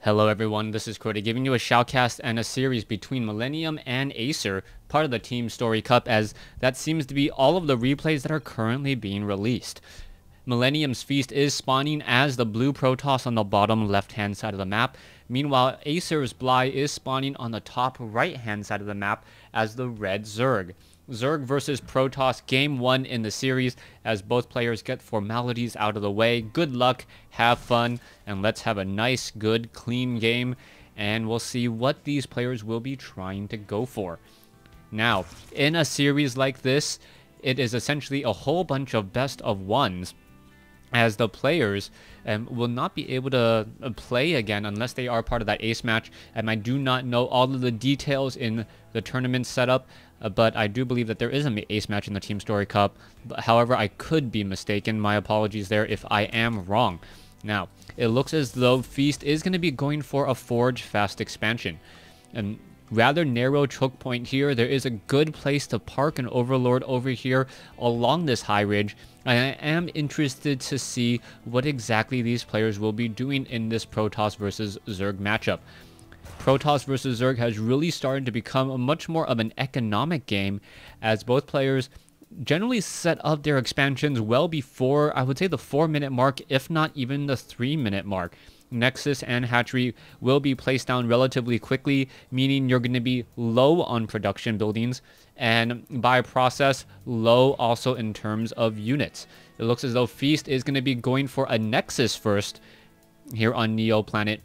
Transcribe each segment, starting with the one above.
Hello everyone, this is Crota giving you a shoutcast and a series between Millenium and Acer, part of the Teamstory Cup, as that seems to be all of the replays that are currently being released. Millennium's Feast is spawning as the blue Protoss on the bottom left-hand side of the map. Meanwhile, Acer's Bly is spawning on the top right-hand side of the map as the red Zerg. Zerg versus Protoss, game 1 in the series, as both players get formalities out of the way. Good luck, have fun, and let's have a nice, good, clean game, and we'll see what these players will be trying to go for. Now, in a series like this, it is essentially a whole bunch of best of ones, as the players will not be able to play again unless they are part of that ace match. And I do not know all of the details in the tournament setup, but I do believe that there is an ace match in the Teamstory Cup. However, I could be mistaken. My apologies there if I am wrong. Now, it looks as though Feast is going to be going for a Forge fast expansion. And rather narrow choke point here. There is a good place to park an Overlord over here along this high ridge. I am interested to see what exactly these players will be doing in this Protoss versus Zerg matchup. Protoss versus Zerg has really started to become much more of an economic game, as both players generally set up their expansions well before, I would say, the 4-minute mark, if not even the 3-minute mark. Nexus and Hatchery will be placed down relatively quickly, meaning you're going to be low on production buildings, and by process, low also in terms of units. It looks as though Feast is going to be going for a Nexus first here on Neo Planet,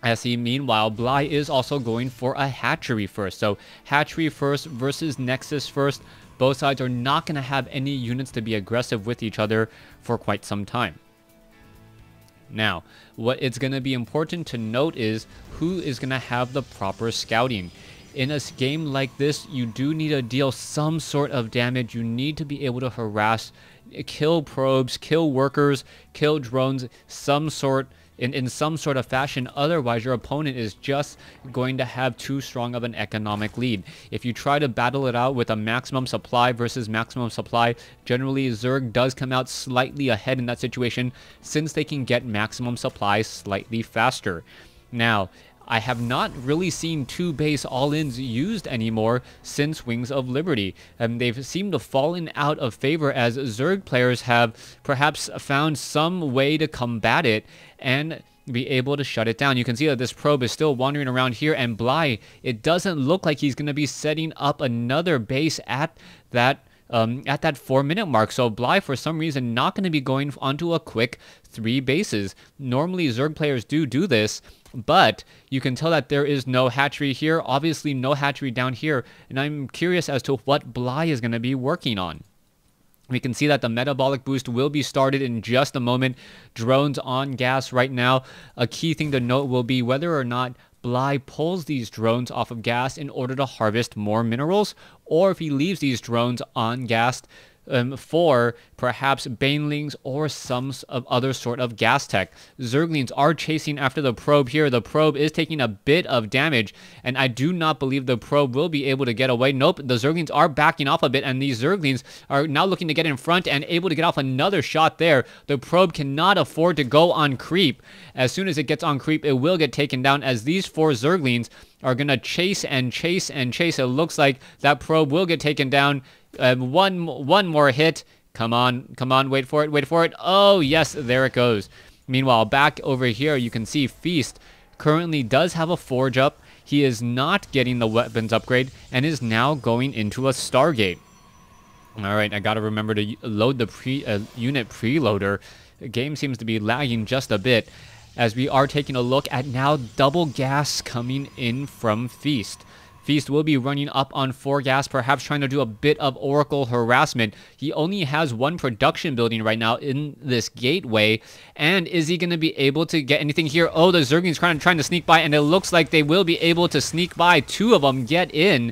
as he, meanwhile, Bly is also going for a Hatchery first. So Hatchery first versus Nexus first. Both sides are not going to have any units to be aggressive with each other for quite some time. Now, what it's going to be important to note is who is going to have the proper scouting. In a game like this, you do need to deal some sort of damage. You need to be able to harass, kill probes, kill workers, kill drones, in some sort of fashion. Otherwise, your opponent is just going to have too strong of an economic lead. If you try to battle it out with a maximum supply versus maximum supply, generally Zerg does come out slightly ahead in that situation, since they can get maximum supply slightly faster. Now, I have not really seen two base all-ins used anymore since Wings of Liberty. They've seemed to fallen out of favor, as Zerg players have perhaps found some way to combat it and be able to shut it down. You can see that this probe is still wandering around here, and Bly, it doesn't look like he's going to be setting up another base at that 4-minute mark. So Bly, for some reason, not going to be going onto a quick 3 bases. Normally, Zerg players do this, but you can tell that there is no Hatchery here, obviously no Hatchery down here, and I'm curious as to what Bly is going to be working on. We can see that the metabolic boost will be started in just a moment. Drones on gas right now. A key thing to note will be whether or not Bly pulls these drones off of gas in order to harvest more minerals, or if he leaves these drones on gas for perhaps banelings or some other sort of gas tech. Zerglings are chasing after the probe here. The probe is taking a bit of damage, and I do not believe the probe will be able to get away. Nope, the Zerglings are backing off a bit, and these Zerglings are now looking to get in front and able to get off another shot there. The probe cannot afford to go on creep. As soon as it gets on creep, it will get taken down, as these 4 Zerglings are going to chase and chase and chase. It looks like that probe will get taken down. One more hit. Come on, wait for it. Oh, yes, there it goes. Meanwhile, back over here, you can see Feast currently does have a Forge up. He is not getting the weapons upgrade and is now going into a Stargate. All right, I got to remember to load the unit preloader. The game seems to be lagging just a bit, as we are taking a look at now double gas coming in from Feast. Feast will be running up on 4 gas, perhaps trying to do a bit of Oracle harassment. He only has 1 production building right now in this gateway, and is he going to be able to get anything here? Oh, the Zerglings trying to sneak by, and it looks like they will be able to sneak by. 2 of them get in,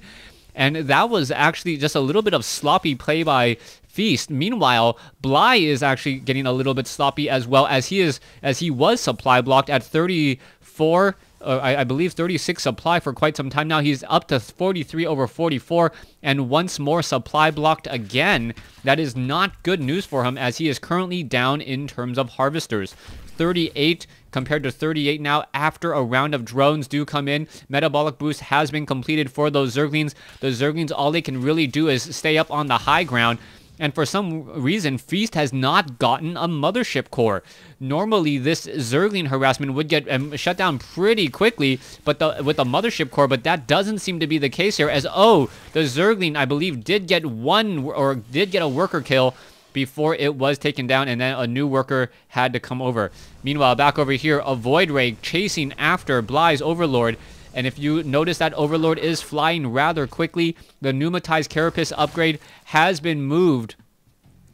and that was actually just a little bit of sloppy play by Feast. Meanwhile, Bly is actually getting a little bit sloppy as well, as he was supply blocked at 34. I believe 36 supply for quite some time now. He's up to 43 over 44, and once more supply blocked again. That is not good news for him, as he is currently down in terms of harvesters. 38 compared to 38 now after a round of drones do come in. Metabolic boost has been completed for those Zerglings. The Zerglings, all they can really do is stay up on the high ground. And for some reason, Feast has not gotten a mothership core. Normally, this Zergling harassment would get shut down pretty quickly, but with the mothership core, but that doesn't seem to be the case here, as, oh, the Zergling, I believe, did get a worker kill before it was taken down, and then a new worker had to come over. Meanwhile, back over here, a Void Ray chasing after Bly's Overlord. And if you notice, that Overlord is flying rather quickly. The pneumatized Carapace upgrade has been moved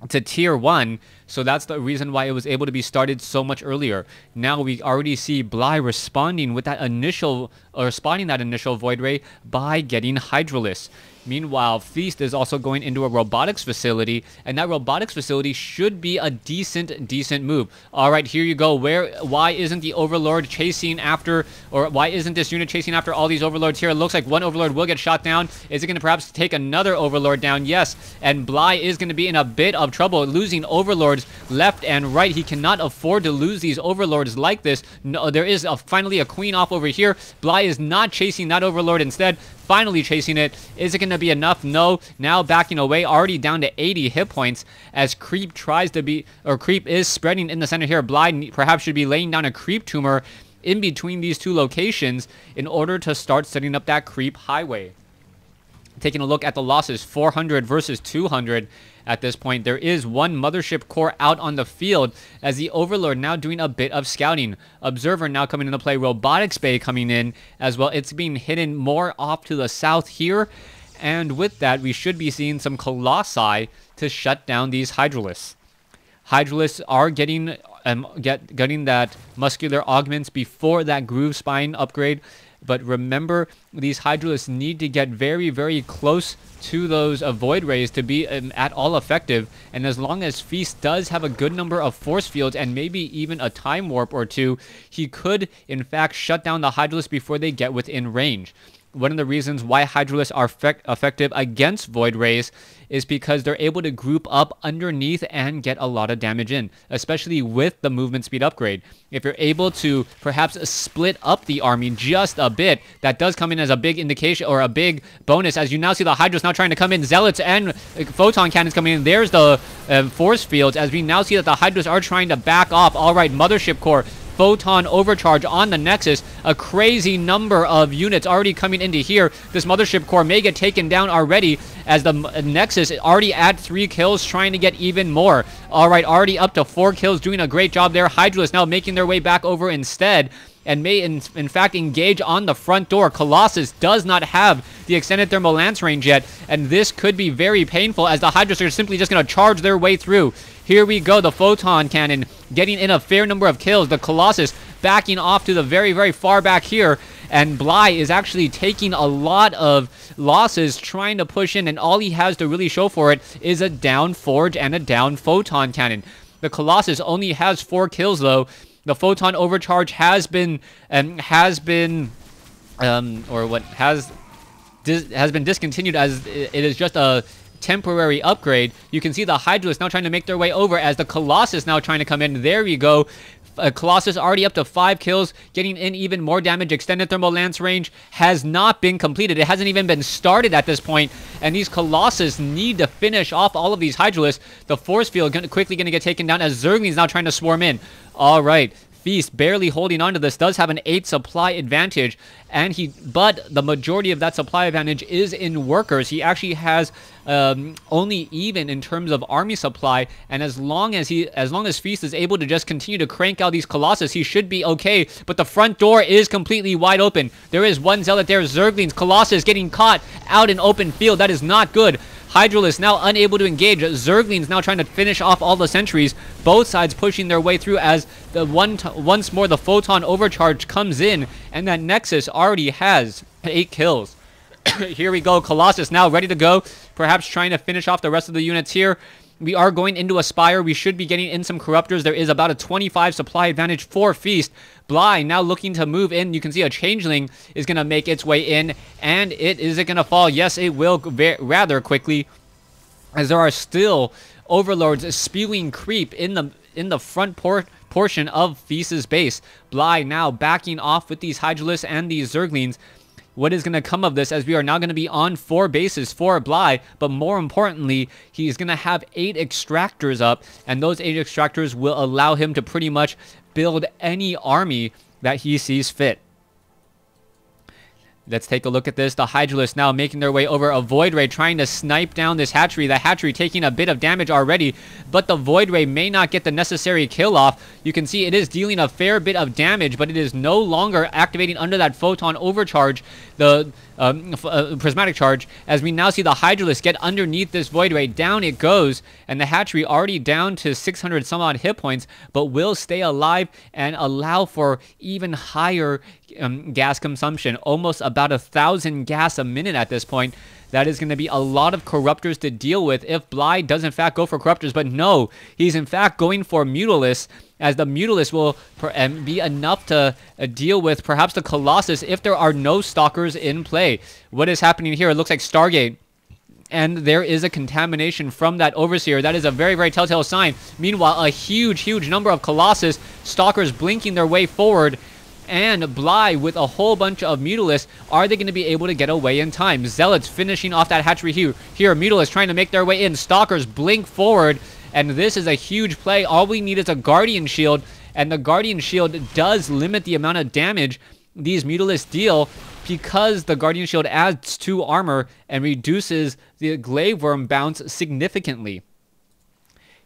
to tier 1, so that's the reason why it was able to be started so much earlier. Now we already see Bly responding with that initial, or spawning that initial Void Ray by getting Hydralisk. Meanwhile, Feast is also going into a robotics facility, and that robotics facility should be a decent move. All right, here you go. Why isn't the Overlord chasing after, or why isn't this unit chasing after all these Overlords here? It looks like one Overlord will get shot down. Is it going to perhaps take another Overlord down? Yes, and Bly is going to be in a bit of trouble, losing Overlords left and right. He cannot afford to lose these Overlords like this. No, there is finally a Queen off over here. Bly is not chasing that Overlord, instead finally chasing it. Is it going to be enough? No. Now backing away, already down to 80 hit points as Creep tries to be, or Creep is spreading in the center here. Bly perhaps should be laying down a Creep tumor in between these two locations in order to start setting up that Creep highway. Taking a look at the losses, 400 versus 200 at this point. There is one mothership core out on the field as the Overlord now doing a bit of scouting. Observer now coming into play. Robotics Bay coming in as well. It's being hidden more off to the south here. And with that, we should be seeing some Colossi to shut down these Hydralisks. Hydralisks are getting that muscular augments before that Groove Spine upgrade. But remember, these Hydralisks need to get very close to those Void Rays to be at all effective. And as long as Feast does have a good number of force fields and maybe even a time warp or two, he could, in fact, shut down the Hydralisks before they get within range. One of the reasons why Hydralisks are effective against Void Rays is because they're able to group up underneath and get a lot of damage in, especially with the movement speed upgrade. If you're able to perhaps split up the army just a bit, that does come in as a big indication or a big bonus, as you now see the Hydralisks now trying to come in. Zealots and Photon Cannons coming in. There's the force fields, as we now see that the Hydralisks are trying to back off. All right, Mothership Core, Photon Overcharge on the Nexus. A crazy number of units already coming into here. This Mothership Core may get taken down already, as the Nexus already at 3 kills, trying to get even more. All right, already up to 4 kills, doing a great job there. Hydralisks now making their way back over instead, and may in fact engage on the front door. Colossus does not have the extended thermal lance range yet, and this could be very painful as the Hydralisks are simply just going to charge their way through. Here we go, the Photon Cannon getting in a fair number of kills. The Colossus backing off to the very far back here, and Bly is actually taking a lot of losses trying to push in, and all he has to really show for it is a down Forge and a down Photon Cannon. The Colossus only has 4 kills though. The Photon Overcharge has been discontinued, as it is just a temporary upgrade. You can see the Hydralisks now trying to make their way over as the Colossus now trying to come in. There we go. Colossus already up to 5 kills, getting in even more damage. Extended thermal lance range has not been completed. It hasn't even been started at this point, and these Colossus need to finish off all of these Hydralisks. The force field quickly going to get taken down as Zergling's now trying to swarm in. All right, Feast barely holding on to this, does have an 8 supply advantage, but the majority of that supply advantage is in workers. He actually has only even in terms of army supply, and as long as Feast is able to just continue to crank out these Colossus, he should be okay. But the front door is completely wide open. There is one Zealot there. Zergling's Colossus getting caught out in open field. That is not good. Hydralisks now unable to engage. Zergling's now trying to finish off all the sentries. Both sides pushing their way through as once more the Photon Overcharge comes in, and that Nexus already has 8 kills. Here we go. Colossus now ready to go. Perhaps trying to finish off the rest of the units here. We are going into a Spire. We should be getting in some Corruptors. There is about a 25 supply advantage for Feast. Bly now looking to move in. You can see a Changeling is going to make its way in. And is it going to fall? Yes, it will rather quickly, as there are still Overlords spewing creep in the front portion of Feast's base. Bly now backing off with these Hydralisks and these Zerglings. What is going to come of this, as we are now going to be on 4 bases for Bly, but more importantly, he's going to have 8 extractors up, and those 8 extractors will allow him to pretty much build any army that he sees fit. Let's take a look at this. The Hydralisks now making their way over. A Void Ray trying to snipe down this hatchery. The hatchery taking a bit of damage already, but the Void Ray may not get the necessary kill off. You can see it is dealing a fair bit of damage, but it is no longer activating under that Photon Overcharge, the Prismatic Charge, as we now see the Hydralisk get underneath this Void Ray. Down it goes, and the hatchery already down to 600 some odd hit points, but will stay alive and allow for even higher gas consumption, almost about 1,000 gas a minute at this point. That is going to be a lot of corruptors to deal with if Bly does in fact go for corruptors, but no, he's in fact going for mutalisk, as the mutalisk will be enough to deal with perhaps the Colossus if there are no stalkers in play. What is happening here? It looks like Stargate, and there is a contamination from that Overseer. That is a very, very telltale sign. Meanwhile, a huge number of Colossus stalkers blinking their way forward, and Bly with a whole bunch of mutalisks. Are they going to be able to get away in time? Zealots finishing off that hatchery here. Mutalisks trying to make their way in. Stalkers blink forward, and this is a huge play. All we need is a Guardian Shield, and the Guardian Shield does limit the amount of damage these mutalisks deal, because the Guardian Shield adds 2 armor and reduces the Glaive Worm bounce significantly.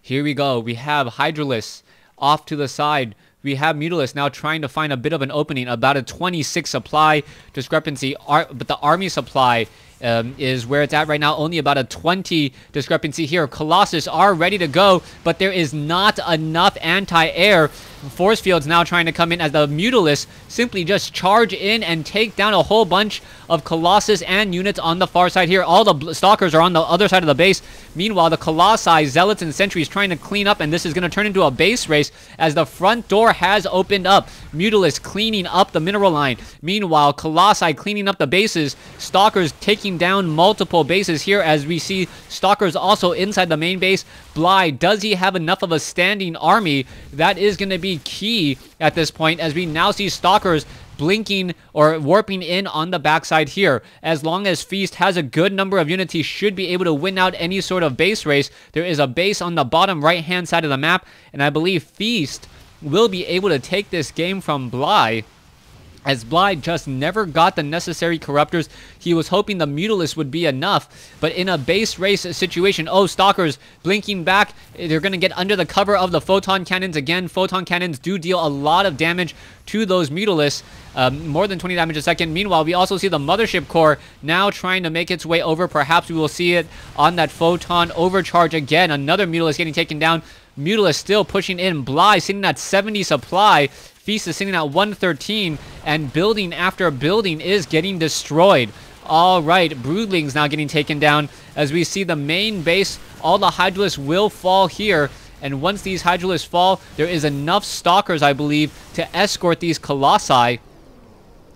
Here we go. We have Hydralisks off to the side. We have Mutalisk now trying to find a bit of an opening, about a 26 supply discrepancy, but the army supply is where it's at right now, only about a 20 discrepancy here. Colossus are ready to go, but there is not enough anti-air. Force fields now trying to come in as the Mutalisk simply just charge in and take down a whole bunch of Colossus and units on the far side here. All the Stalkers are on the other side of the base. Meanwhile, the Colossi, Zealots, and Sentries trying to clean up, and this is going to turn into a base race as the front door has opened up. Mutalisk cleaning up the mineral line. Meanwhile, Colossi cleaning up the bases. Stalkers taking down multiple bases here, as we see Stalkers also inside the main base. Bly, does he have enough of a standing army? That is going to be key at this point, as we now see Stalkers blinking or warping in on the backside here. As long as Feast has a good number of units, he should be able to win out any sort of base race. There is a base on the bottom right hand side of the map, and I believe Feast will be able to take this game from Bly, as Bly just never got the necessary corruptors. He was hoping the Mutalisk would be enough, but in a base race situation, oh, Stalkers blinking back. They're going to get under the cover of the Photon Cannons again. Photon Cannons do deal a lot of damage to those Mutalisks, more than 20 damage a second. Meanwhile, we also see the Mothership Core now trying to make its way over. Perhaps we will see it on that Photon Overcharge again. Another Mutalisk getting taken down. Mutalisk still pushing in. Bly sitting at 70 supply. Feast is sitting at 113, and building after building is getting destroyed. All right, Broodlings now getting taken down, as we see the main base. All the Hydralisks will fall here, and once these Hydralisks fall, there is enough Stalkers, I believe, to escort these Colossi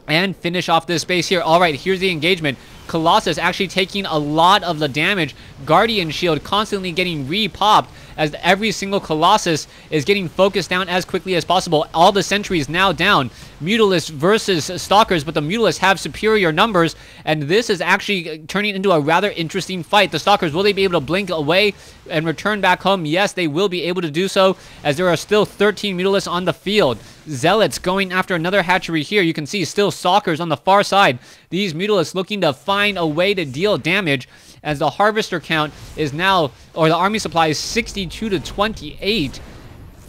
and finish off this base here. All right, here's the engagement. Colossus actually taking a lot of the damage. Guardian Shield constantly getting re-popped, as every single Colossus is getting focused down as quickly as possible. All the sentries now down. Mutalisk versus Stalkers, but the Mutalisk have superior numbers, and this is actually turning into a rather interesting fight. The Stalkers, will they be able to blink away and return back home? Yes, they will be able to do so, as there are still 13 Mutalisks on the field. Zealots going after another hatchery here. You can see still Stalkers on the far side. These Mutalisks looking to find a way to deal damage, as the Harvester count is now, or the army supply is 62 to 28,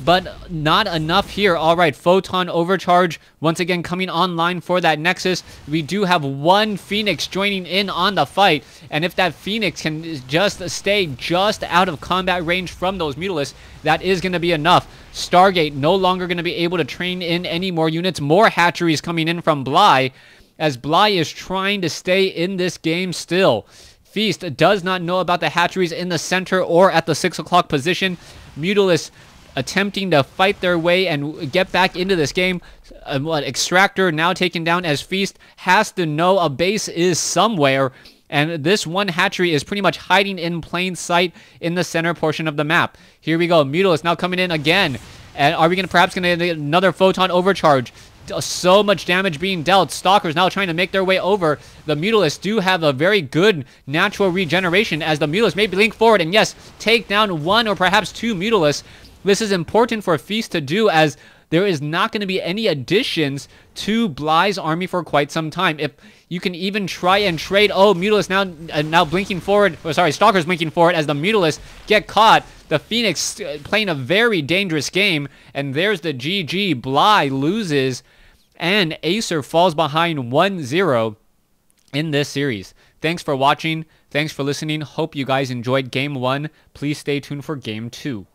but not enough here. All right, Photon Overcharge once again coming online for that Nexus. We do have one Phoenix joining in on the fight, and if that Phoenix can just stay just out of combat range from those Mutalisks, that is going to be enough. Stargate no longer going to be able to train in any more units. More hatcheries coming in from Bly, as Bly is trying to stay in this game still. Feast does not know about the hatcheries in the center or at the 6 o'clock position. Mutalisk attempting to fight their way and get back into this game. Extractor now taken down, as Feast has to know a base is somewhere, and this one hatchery is pretty much hiding in plain sight in the center portion of the map. Here we go. Mutalisk now coming in again. And are we perhaps going to get another photon overcharge? So much damage being dealt. Stalkers now trying to make their way over. The Mutalisks do have a very good natural regeneration as the Mutalisks maybe link forward and yes, take down 1 or perhaps 2 Mutalisks. This is important for Feast to do as there is not going to be any additions to Bly's army for quite some time. If you can even try and trade, Mutalisks now blinking forward, or sorry, Stalkers blinking forward as the Mutalisks get caught. The Phoenix playing a very dangerous game, and there's the GG. Bly loses, and Acer falls behind 1-0 in this series. Thanks for watching. Thanks for listening. Hope you guys enjoyed Game 1. Please stay tuned for Game 2.